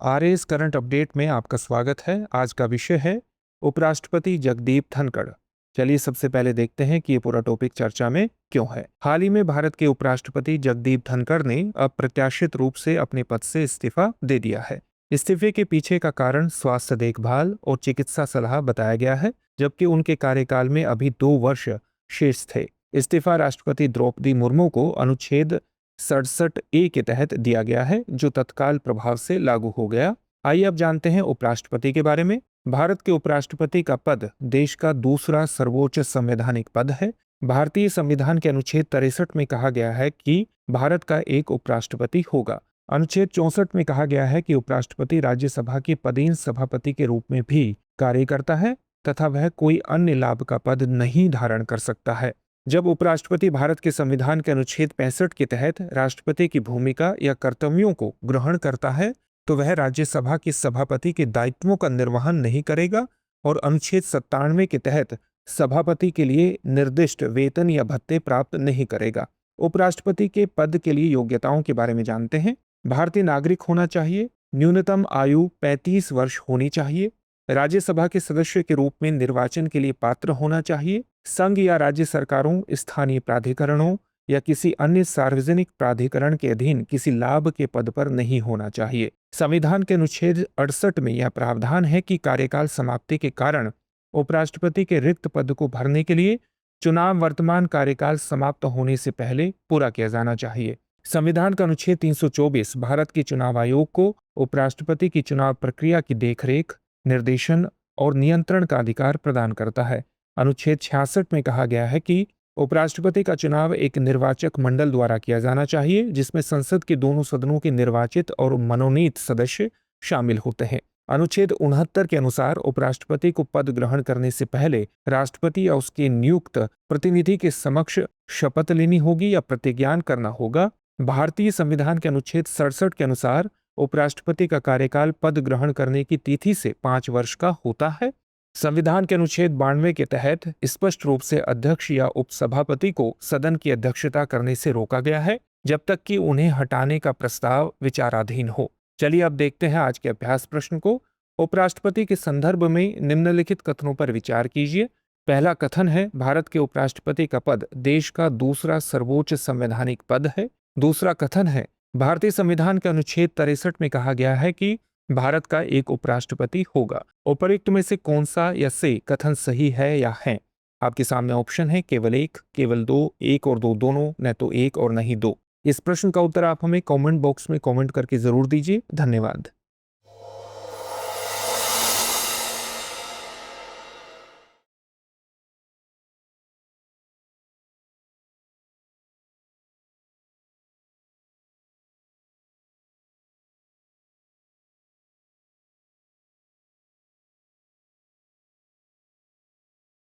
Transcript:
RS current update में आपका स्वागत है। आज का विषय है उपराष्ट्रपति जगदीप धनखड़। चलिए सबसे पहले देखते हैं कि ये पूरा टॉपिक चर्चा में क्यों है। हाल ही में भारत के उपराष्ट्रपति जगदीप धनखड़ ने अप्रत्याशित रूप से अपने पद से इस्तीफा दे दिया है। इस्तीफे के पीछे का कारण स्वास्थ्य देखभाल और चिकित्सा सलाह बताया गया है, जबकि उनके कार्यकाल में अभी 2 वर्ष शेष थे। इस्तीफा राष्ट्रपति द्रौपदी मुर्मू को अनुच्छेद 67A के तहत दिया गया है, जो तत्काल प्रभाव से लागू हो गया। आइए अब जानते हैं उपराष्ट्रपति के बारे में। भारत के उपराष्ट्रपति का पद देश का दूसरा सर्वोच्च संवैधानिक पद है। भारतीय संविधान के अनुच्छेद 63 में कहा गया है कि भारत का एक उपराष्ट्रपति होगा। अनुच्छेद 64 में कहा गया है कि उपराष्ट्रपति राज्यसभा के पदेन सभापति के रूप में भी कार्य करता है तथा वह कोई अन्य लाभ का पद नहीं धारण कर सकता है। जब उपराष्ट्रपति भारत के संविधान के अनुच्छेद 65 के तहत राष्ट्रपति की भूमिका या कर्तव्यों को ग्रहण करता है, तो वह राज्यसभा के सभापति के दायित्वों का निर्वहन नहीं करेगा और अनुच्छेद 97 के तहत सभापति के लिए निर्दिष्ट वेतन या भत्ते प्राप्त नहीं करेगा। उपराष्ट्रपति के पद के लिए योग्यताओं के बारे में जानते हैं। भारतीय नागरिक होना चाहिए। न्यूनतम आयु 35 वर्ष होनी चाहिए। राज्यसभा के सदस्य के रूप में निर्वाचन के लिए पात्र होना चाहिए। संघ या राज्य सरकारों, स्थानीय प्राधिकरणों या किसी अन्य सार्वजनिक प्राधिकरण के अधीन किसी लाभ के पद पर नहीं होना चाहिए। संविधान के अनुच्छेद 68 में यह प्रावधान है कि कार्यकाल समाप्ति के कारण उपराष्ट्रपति के रिक्त पद को भरने के लिए चुनाव वर्तमान कार्यकाल समाप्त होने से पहले पूरा किया जाना चाहिए। संविधान का अनुच्छेद 324 भारत के चुनाव आयोग को उपराष्ट्रपति की चुनाव प्रक्रिया की देखरेख, निर्देशन और नियंत्रण का अधिकार प्रदान करता है। अनुच्छेद 66 में कहा गया है कि उपराष्ट्रपति का चुनाव एक निर्वाचक मंडल द्वारा किया जाना चाहिए, जिसमें संसद के दोनों सदनों के निर्वाचित और मनोनीत सदस्य शामिल होते हैं। अनुच्छेद 69 के अनुसार उपराष्ट्रपति को पद ग्रहण करने से पहले राष्ट्रपति या उसके नियुक्त प्रतिनिधि के समक्ष शपथ लेनी होगी या प्रतिज्ञान करना होगा। भारतीय संविधान के अनुच्छेद 67 के अनुसार उपराष्ट्रपति का कार्यकाल पद ग्रहण करने की तिथि से 5 वर्ष का होता है। संविधान के अनुच्छेद 92 के तहत स्पष्ट रूप से अध्यक्ष या उपसभापति को सदन की अध्यक्षता करने से रोका गया है, जब तक कि उन्हें हटाने का प्रस्ताव विचाराधीन हो। चलिए अब देखते हैं आज के अभ्यास प्रश्न को। उपराष्ट्रपति के संदर्भ में निम्नलिखित कथनों पर विचार कीजिए। पहला कथन है, भारत के उपराष्ट्रपति का पद देश का दूसरा सर्वोच्च संवैधानिक पद है। दूसरा कथन है, भारतीय संविधान के अनुच्छेद 63 में कहा गया है कि भारत का एक उपराष्ट्रपति होगा। उपर्युक्त में से कौन सा या से कथन सही है या है? आपके सामने ऑप्शन है केवल एक, केवल दो, एक और दो दोनों, न तो एक और नहीं दो। इस प्रश्न का उत्तर आप हमें कमेंट बॉक्स में कमेंट करके जरूर दीजिए। धन्यवाद।